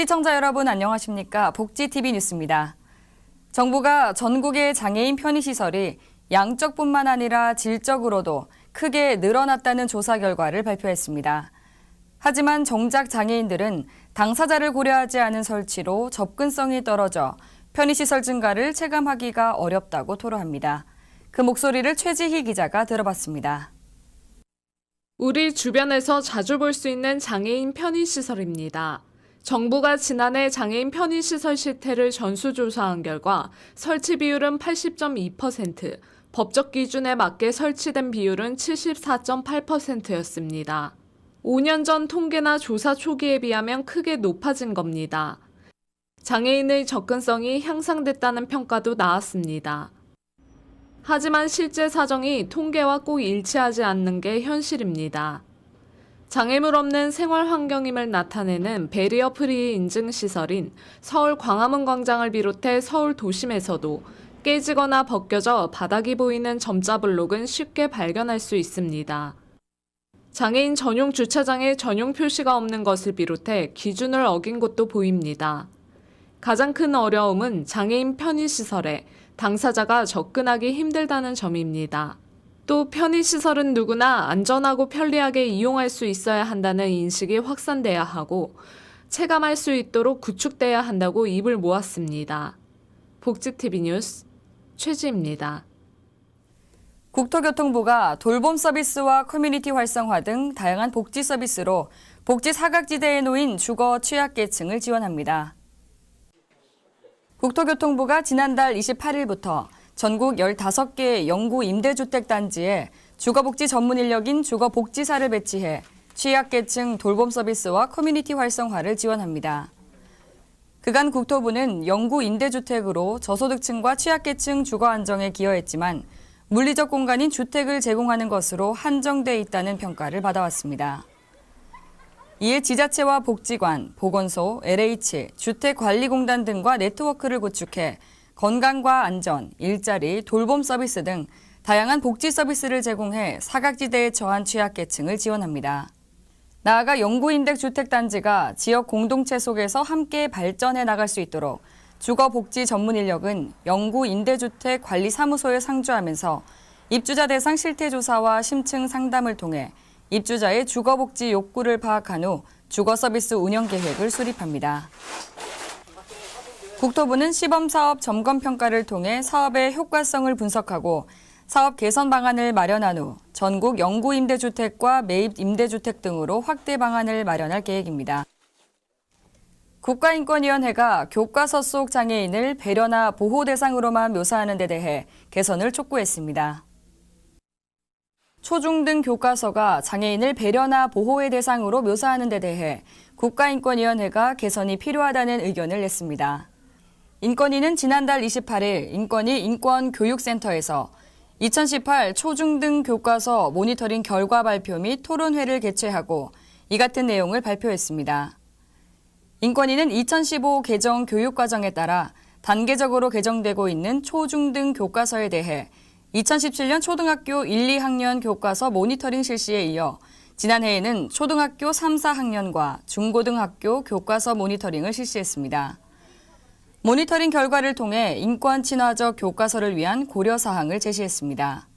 시청자 여러분 안녕하십니까? 복지TV 뉴스입니다. 정부가 전국의 장애인 편의시설이 양적뿐만 아니라 질적으로도 크게 늘어났다는 조사 결과를 발표했습니다. 하지만 정작 장애인들은 당사자를 고려하지 않은 설치로 접근성이 떨어져 편의시설 증가를 체감하기가 어렵다고 토로합니다. 그 목소리를 최지희 기자가 들어봤습니다. 우리 주변에서 자주 볼 수 있는 장애인 편의시설입니다. 정부가 지난해 장애인 편의시설 실태를 전수조사한 결과 설치 비율은 80.2%, 법적 기준에 맞게 설치된 비율은 74.8%였습니다. 5년 전 통계나 조사 초기에 비하면 크게 높아진 겁니다. 장애인의 접근성이 향상됐다는 평가도 나왔습니다. 하지만 실제 사정이 통계와 꼭 일치하지 않는 게 현실입니다. 장애물 없는 생활 환경임을 나타내는 베리어 프리 인증시설인 서울 광화문 광장을 비롯해 서울 도심에서도 깨지거나 벗겨져 바닥이 보이는 점자 블록은 쉽게 발견할 수 있습니다. 장애인 전용 주차장에 전용 표시가 없는 것을 비롯해 기준을 어긴 곳도 보입니다. 가장 큰 어려움은 장애인 편의시설에 당사자가 접근하기 힘들다는 점입니다. 또 편의시설은 누구나 안전하고 편리하게 이용할 수 있어야 한다는 인식이 확산돼야 하고 체감할 수 있도록 구축돼야 한다고 입을 모았습니다. 복지TV 뉴스 최지입니다. 국토교통부가 돌봄 서비스와 커뮤니티 활성화 등 다양한 복지 서비스로 복지 사각지대에 놓인 주거 취약계층을 지원합니다. 국토교통부가 지난달 28일부터 전국 15개 영구 임대주택 단지에 주거복지 전문 인력인 주거복지사를 배치해 취약계층 돌봄 서비스와 커뮤니티 활성화를 지원합니다. 그간 국토부는 영구 임대주택으로 저소득층과 취약계층 주거 안정에 기여했지만 물리적 공간인 주택을 제공하는 것으로 한정돼 있다는 평가를 받아왔습니다. 이에 지자체와 복지관, 보건소, LH, 주택관리공단 등과 네트워크를 구축해 건강과 안전, 일자리, 돌봄 서비스 등 다양한 복지 서비스를 제공해 사각지대에 처한 취약계층을 지원합니다. 나아가 영구임대주택단지가 지역 공동체 속에서 함께 발전해 나갈 수 있도록 주거복지 전문 인력은 영구임대주택 관리사무소에 상주하면서 입주자 대상 실태조사와 심층 상담을 통해 입주자의 주거복지 욕구를 파악한 후 주거서비스 운영 계획을 수립합니다. 국토부는 시범사업 점검평가를 통해 사업의 효과성을 분석하고 사업 개선 방안을 마련한 후 전국 영구임대주택과 매입임대주택 등으로 확대 방안을 마련할 계획입니다. 국가인권위원회가 교과서 속 장애인을 배려나 보호 대상으로만 묘사하는 데 대해 개선을 촉구했습니다. 초중등 교과서가 장애인을 배려나 보호의 대상으로 묘사하는 데 대해 국가인권위원회가 개선이 필요하다는 의견을 냈습니다. 인권위는 지난달 28일 인권위 인권교육센터에서 2018 초중등 교과서 모니터링 결과 발표 및 토론회를 개최하고 이 같은 내용을 발표했습니다. 인권위는 2015 개정 교육과정에 따라 단계적으로 개정되고 있는 초중등 교과서에 대해 2017년 초등학교 1, 2학년 교과서 모니터링 실시에 이어 지난해에는 초등학교 3, 4학년과 중고등학교 교과서 모니터링을 실시했습니다. 모니터링 결과를 통해 인권 친화적 교과서를 위한 고려사항을 제시했습니다.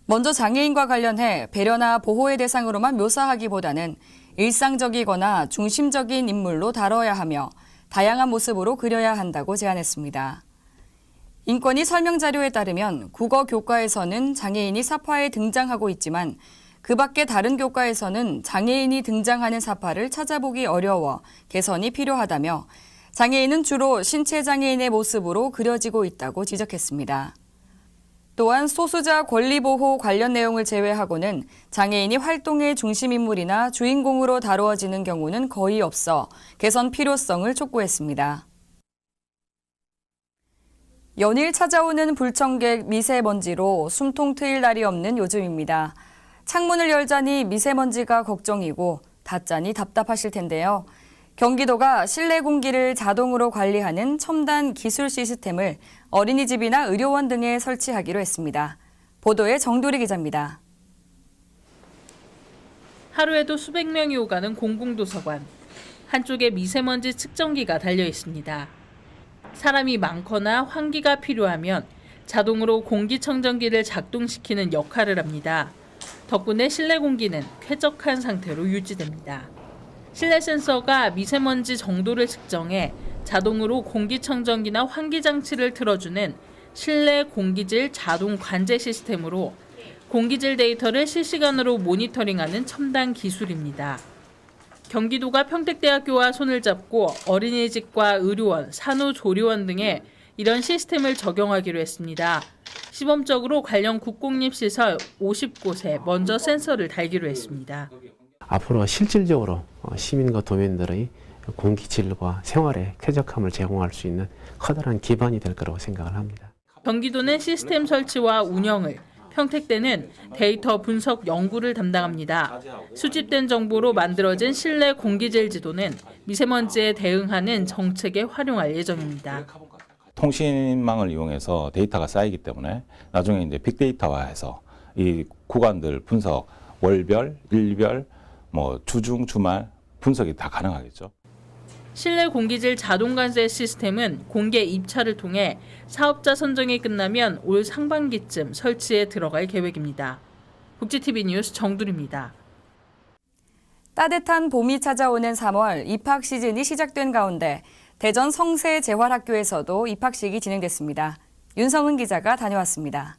먼저 장애인과 관련해 배려나 보호의 대상으로만 묘사하기보다는 일상적이거나 중심적인 인물로 다뤄야 하며 다양한 모습으로 그려야 한다고 제안했습니다. 인권위 설명자료에 따르면 국어 교과에서는 장애인이 사파에 등장하고 있지만 그 밖에 다른 교과에서는 장애인이 등장하는 사파를 찾아보기 어려워 개선이 필요하다며 장애인은 주로 신체 장애인의 모습으로 그려지고 있다고 지적했습니다. 또한 소수자 권리 보호 관련 내용을 제외하고는 장애인이 활동의 중심 인물이나 주인공으로 다루어지는 경우는 거의 없어 개선 필요성을 촉구했습니다. 연일 찾아오는 불청객 미세먼지로 숨통 트일 날이 없는 요즘입니다. 창문을 열자니 미세먼지가 걱정이고 닫자니 답답하실 텐데요. 경기도가 실내 공기를 자동으로 관리하는 첨단 기술 시스템을 어린이집이나 의료원 등에 설치하기로 했습니다. 보도에 정도리 기자입니다. 하루에도 수백 명이 오가는 공공도서관. 한쪽에 미세먼지 측정기가 달려 있습니다. 사람이 많거나 환기가 필요하면 자동으로 공기청정기를 작동시키는 역할을 합니다. 덕분에 실내 공기는 쾌적한 상태로 유지됩니다. 실내 센서가 미세먼지 정도를 측정해 자동으로 공기청정기나 환기장치를 틀어주는 실내 공기질 자동 관제 시스템으로 공기질 데이터를 실시간으로 모니터링하는 첨단 기술입니다. 경기도가 평택대학교와 손을 잡고 어린이집과 의료원, 산후조리원 등에 이런 시스템을 적용하기로 했습니다. 시범적으로 관련 국공립시설 50곳에 먼저 센서를 달기로 했습니다. 앞으로 실질적으로 시민과 도민들의 공기질과 생활의 쾌적함을 제공할 수 있는 커다란 기반이 될 거라고 생각을 합니다. 경기도는 시스템 설치와 운영을, 평택대는 데이터 분석 연구를 담당합니다. 수집된 정보로 만들어진 실내 공기질 지도는 미세먼지에 대응하는 정책에 활용할 예정입니다. 통신망을 이용해서 데이터가 쌓이기 때문에 나중에 이제 빅데이터화해서 이 구간들 분석, 월별, 일별, 주중, 주말 분석이 다 가능하겠죠. 실내 공기질 자동 관제 시스템은 공개 입찰을 통해 사업자 선정이 끝나면 올 상반기쯤 설치에 들어갈 계획입니다. 국지TV 뉴스 정두리입니다. 따뜻한 봄이 찾아오는 3월 입학 시즌이 시작된 가운데 대전 성세재활학교에서도 입학식이 진행됐습니다. 윤성은 기자가 다녀왔습니다.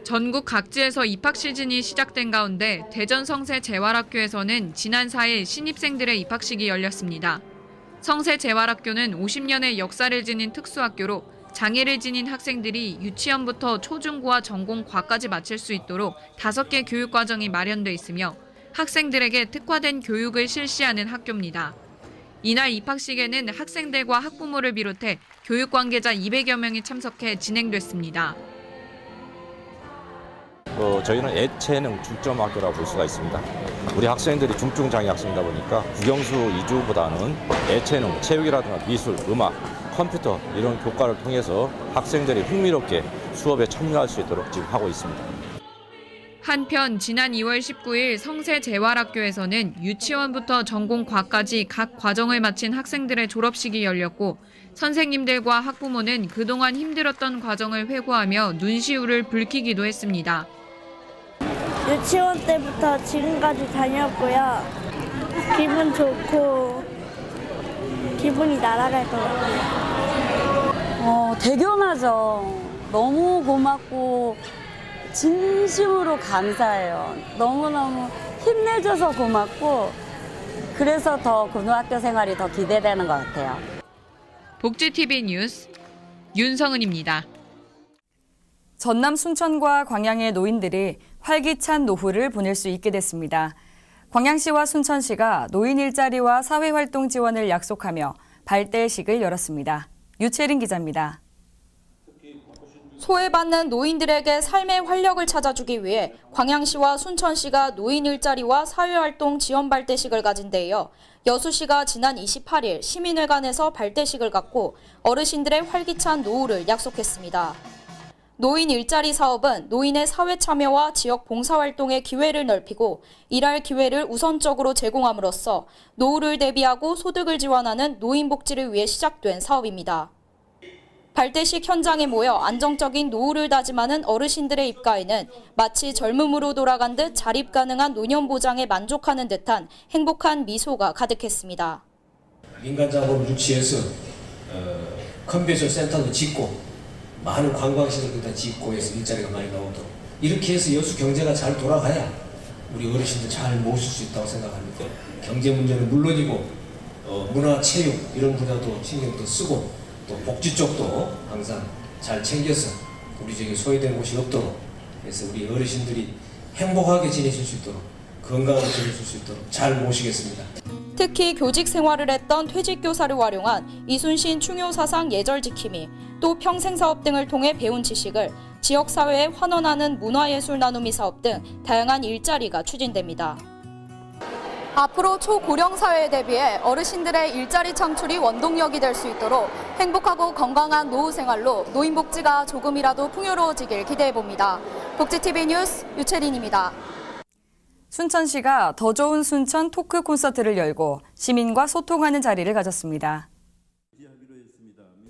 전국 각지에서 입학 시즌이 시작된 가운데 대전 성세재활학교에서는 지난 4일 신입생들의 입학식이 열렸습니다. 성세재활학교는 50년의 역사를 지닌 특수학교로 장애를 지닌 학생들이 유치원부터 초중고와 전공과까지 마칠 수 있도록 5개 교육과정이 마련돼 있으며 학생들에게 특화된 교육을 실시하는 학교입니다. 이날 입학식에는 학생들과 학부모를 비롯해 교육 관계자 200여 명이 참석해 진행됐습니다. 저희는 애체능 중점학교라고 볼 수가 있습니다. 우리 학생들이 중증장애 학생이다 보니까 국영수 2주보다는 애체능, 체육이라든가 미술, 음악, 컴퓨터 이런 교과를 통해서 학생들이 흥미롭게 수업에 참여할 수 있도록 지금 하고 있습니다. 한편 지난 2월 19일 성세재활학교에서는 유치원부터 전공과까지 각 과정을 마친 학생들의 졸업식이 열렸고 선생님들과 학부모는 그동안 힘들었던 과정을 회고하며 눈시울을 붉히기도 했습니다. 유치원 때부터 지금까지 다녔고요. 기분 좋고 기분이 날아갈 것 같아요. 대견하죠. 너무 고맙고 진심으로 감사해요. 너무너무 힘내줘서 고맙고 그래서 더 고등학교 생활이 더 기대되는 것 같아요. 복지TV 뉴스 윤성은입니다. 전남 순천과 광양의 노인들이 활기찬 노후를 보낼 수 있게 됐습니다. 광양시와 순천시가 노인 일자리와 사회활동 지원을 약속하며 발대식을 열었습니다. 유채린 기자입니다. 소외받는 노인들에게 삶의 활력을 찾아주기 위해 광양시와 순천시가 노인 일자리와 사회활동 지원 발대식을 가진 데 이어 여수시가 지난 28일 시민회관에서 발대식을 갖고 어르신들의 활기찬 노후를 약속했습니다. 노인 일자리 사업은 노인의 사회 참여와 지역 봉사활동의 기회를 넓히고 일할 기회를 우선적으로 제공함으로써 노후를 대비하고 소득을 지원하는 노인 복지를 위해 시작된 사업입니다. 발대식 현장에 모여 안정적인 노후를 다짐하는 어르신들의 입가에는 마치 젊음으로 돌아간 듯 자립 가능한 노년 보장에 만족하는 듯한 행복한 미소가 가득했습니다. 민간자본을 유치해서 컨벤션 센터도 짓고 많은 관광시설도 짓고 해서 일자리가 많이 나오도록 이렇게 해서 여수 경제가 잘 돌아가야 우리 어르신들 잘 모실 수 있다고 생각합니다. 경제 문제는 물론이고 문화, 체육 이런 분야도 신경도 쓰고 또 복지 쪽도 항상 잘 챙겨서 우리 저기 소외된 곳이 없도록 해서 우리 어르신들이 행복하게 지내실 수 있도록 건강하게 지내실 수 있도록 잘 모시겠습니다. 특히 교직 생활을 했던 퇴직교사를 활용한 이순신 충효사상 예절지킴이 또 평생사업 등을 통해 배운 지식을 지역사회에 환원하는 문화예술 나눔이 사업 등 다양한 일자리가 추진됩니다. 앞으로 초고령 사회에 대비해 어르신들의 일자리 창출이 원동력이 될 수 있도록 행복하고 건강한 노후 생활로 노인 복지가 조금이라도 풍요로워지길 기대해봅니다. 복지TV 뉴스 유채린입니다. 순천시가 더 좋은 순천 토크 콘서트를 열고 시민과 소통하는 자리를 가졌습니다.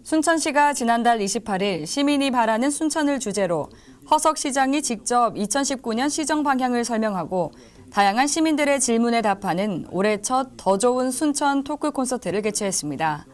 순천시가 지난달 28일 시민이 바라는 순천을 주제로 허석 시장이 직접 2019년 시정 방향을 설명하고 다양한 시민들의 질문에 답하는 올해 첫 더 좋은 순천 토크 콘서트를 개최했습니다.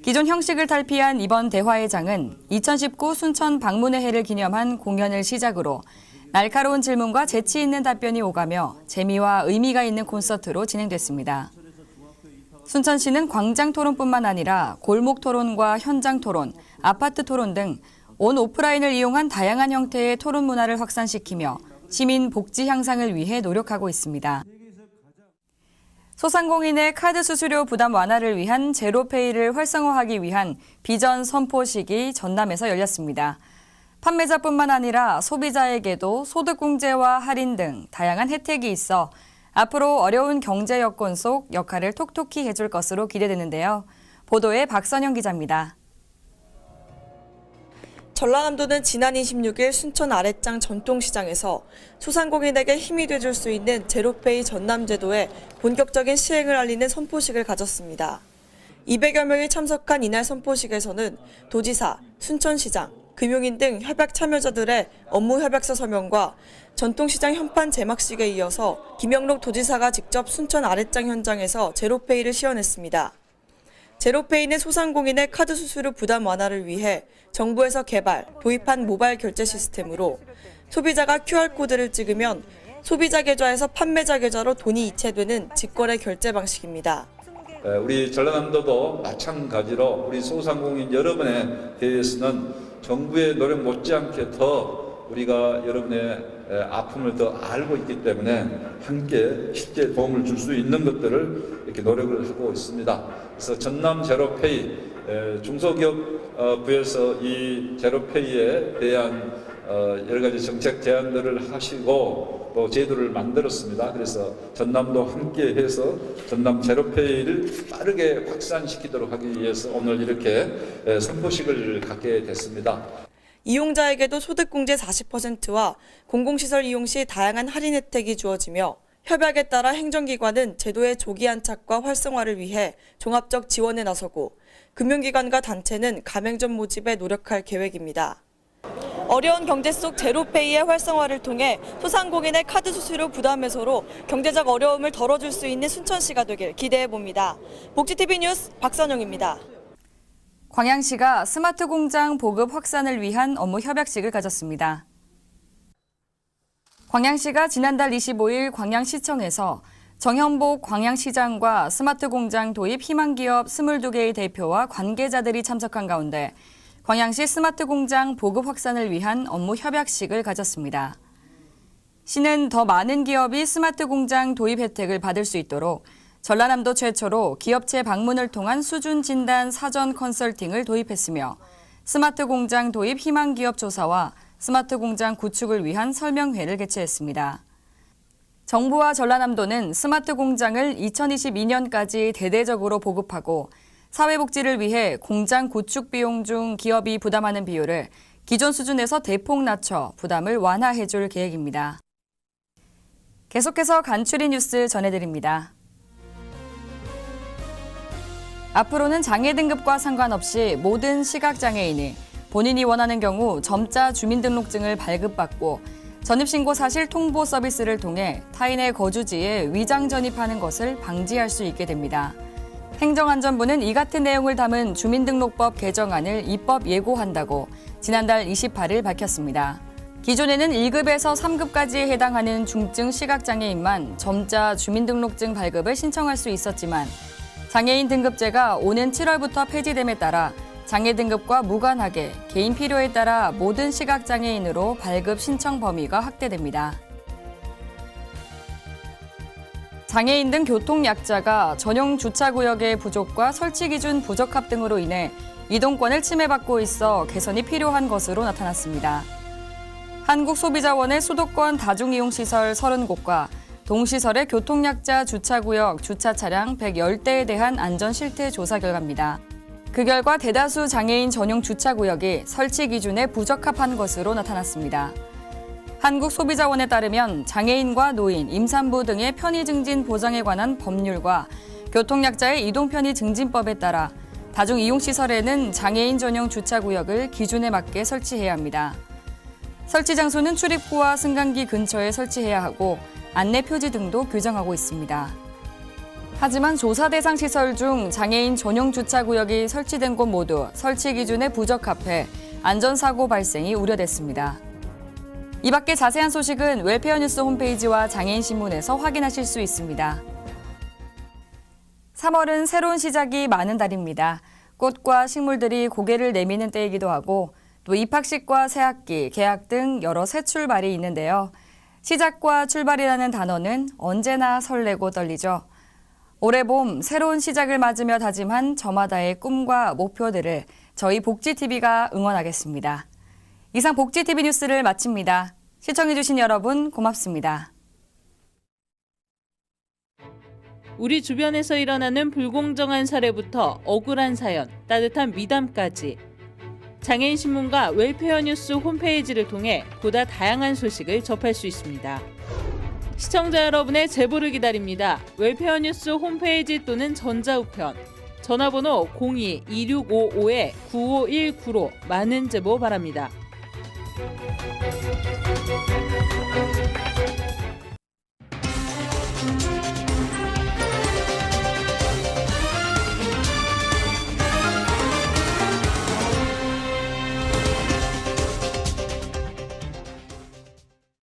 기존 형식을 탈피한 이번 대화회장은 2019 순천 방문의 해를 기념한 공연을 시작으로 날카로운 질문과 재치 있는 답변이 오가며 재미와 의미가 있는 콘서트로 진행됐습니다. 순천시는 광장 토론뿐만 아니라 골목 토론과 현장 토론, 아파트 토론 등 온 오프라인을 이용한 다양한 형태의 토론 문화를 확산시키며 시민 복지 향상을 위해 노력하고 있습니다. 소상공인의 카드 수수료 부담 완화를 위한 제로페이를 활성화하기 위한 비전 선포식이 전남에서 열렸습니다. 판매자뿐만 아니라 소비자에게도 소득공제와 할인 등 다양한 혜택이 있어 앞으로 어려운 경제 여건 속 역할을 톡톡히 해줄 것으로 기대되는데요. 보도에 박선영 기자입니다. 전라남도는 지난 26일 순천 아랫장 전통시장에서 소상공인에게 힘이 돼줄 수 있는 제로페이 전남제도의 본격적인 시행을 알리는 선포식을 가졌습니다. 200여 명이 참석한 이날 선포식에서는 도지사, 순천시장, 금융인 등 협약 참여자들의 업무 협약서 서명과 전통시장 현판 제막식에 이어서 김영록 도지사가 직접 순천 아랫장 현장에서 제로페이를 시연했습니다. 제로페이는 소상공인의 카드 수수료 부담 완화를 위해 정부에서 개발, 도입한 모바일 결제 시스템으로 소비자가 QR코드를 찍으면 소비자 계좌에서 판매자 계좌로 돈이 이체되는 직거래 결제 방식입니다. 우리 전라남도도 마찬가지로 우리 소상공인 여러분에 대해서는 정부의 노력 못지않게 더 우리가 여러분의 아픔을 더 알고 있기 때문에 함께 실제 도움을 줄 수 있는 것들을 이렇게 노력을 하고 있습니다. 그래서 전남 제로페이 중소기업부에서 이 제로페이에 대한 여러 가지 정책 제안들을 하시고 또 제도를 만들었습니다. 그래서 전남도 함께해서 전남 제로페이를 빠르게 확산시키도록 하기 위해서 오늘 이렇게 선포식을 갖게 됐습니다. 이용자에게도 소득공제 40%와 공공시설 이용 시 다양한 할인 혜택이 주어지며 협약에 따라 행정기관은 제도의 조기 안착과 활성화를 위해 종합적 지원에 나서고 금융기관과 단체는 가맹점 모집에 노력할 계획입니다. 어려운 경제 속 제로페이의 활성화를 통해 소상공인의 카드 수수료 부담 해소로 경제적 어려움을 덜어줄 수 있는 순천시가 되길 기대해봅니다. 복지TV 뉴스 박선영입니다. 광양시가 스마트 공장 보급 확산을 위한 업무 협약식을 가졌습니다. 광양시가 지난달 25일 광양시청에서 정현복 광양시장과 스마트 공장 도입 희망기업 22개의 대표와 관계자들이 참석한 가운데 광양시 스마트 공장 보급 확산을 위한 업무 협약식을 가졌습니다. 시는 더 많은 기업이 스마트 공장 도입 혜택을 받을 수 있도록 전라남도 최초로 기업체 방문을 통한 수준 진단 사전 컨설팅을 도입했으며 스마트 공장 도입 희망 기업 조사와 스마트 공장 구축을 위한 설명회를 개최했습니다. 정부와 전라남도는 스마트 공장을 2022년까지 대대적으로 보급하고 사회복지를 위해 공장 구축 비용 중 기업이 부담하는 비율을 기존 수준에서 대폭 낮춰 부담을 완화해 줄 계획입니다. 계속해서 간추린 뉴스 전해드립니다. 앞으로는 장애 등급과 상관없이 모든 시각장애인이 본인이 원하는 경우 점자 주민등록증을 발급받고 전입신고 사실 통보 서비스를 통해 타인의 거주지에 위장 전입하는 것을 방지할 수 있게 됩니다. 행정안전부는 이 같은 내용을 담은 주민등록법 개정안을 입법 예고한다고 지난달 28일 밝혔습니다. 기존에는 1급에서 3급까지에 해당하는 중증 시각장애인만 점자 주민등록증 발급을 신청할 수 있었지만 장애인 등급제가 오는 7월부터 폐지됨에 따라 장애 등급과 무관하게 개인 필요에 따라 모든 시각장애인으로 발급 신청 범위가 확대됩니다. 장애인 등 교통약자가 전용 주차구역의 부족과 설치 기준 부적합 등으로 인해 이동권을 침해받고 있어 개선이 필요한 것으로 나타났습니다. 한국소비자원의 수도권 다중이용시설 30곳과 동시설의 교통약자 주차구역 주차 차량 110대에 대한 안전실태 조사 결과입니다. 그 결과 대다수 장애인 전용 주차구역이 설치 기준에 부적합한 것으로 나타났습니다. 한국소비자원에 따르면 장애인과 노인, 임산부 등의 편의 증진 보장에 관한 법률과 교통약자의 이동편의 증진법에 따라 다중이용시설에는 장애인 전용 주차구역을 기준에 맞게 설치해야 합니다. 설치 장소는 출입구와 승강기 근처에 설치해야 하고 안내 표지 등도 규정하고 있습니다. 하지만 조사 대상 시설 중 장애인 전용 주차구역이 설치된 곳 모두 설치 기준에 부적합해 안전사고 발생이 우려됐습니다. 이 밖에 자세한 소식은 웰페어뉴스 홈페이지와 장애인신문에서 확인하실 수 있습니다. 3월은 새로운 시작이 많은 달입니다. 꽃과 식물들이 고개를 내미는 때이기도 하고 또 입학식과 새학기, 개학 등 여러 새 출발이 있는데요. 시작과 출발이라는 단어는 언제나 설레고 떨리죠. 올해 봄 새로운 시작을 맞으며 다짐한 저마다의 꿈과 목표들을 저희 복지TV가 응원하겠습니다. 이상 복지TV 뉴스를 마칩니다. 시청해주신 여러분 고맙습니다. 우리 주변에서 일어나는 불공정한 사례부터 억울한 사연, 따뜻한 미담까지 장애인신문과 웰페어뉴스 홈페이지를 통해 보다 다양한 소식을 접할 수 있습니다. 시청자 여러분의 제보를 기다립니다. 웰페어뉴스 홈페이지 또는 전자우편, 전화번호 02-2655-9519로 많은 제보 바랍니다.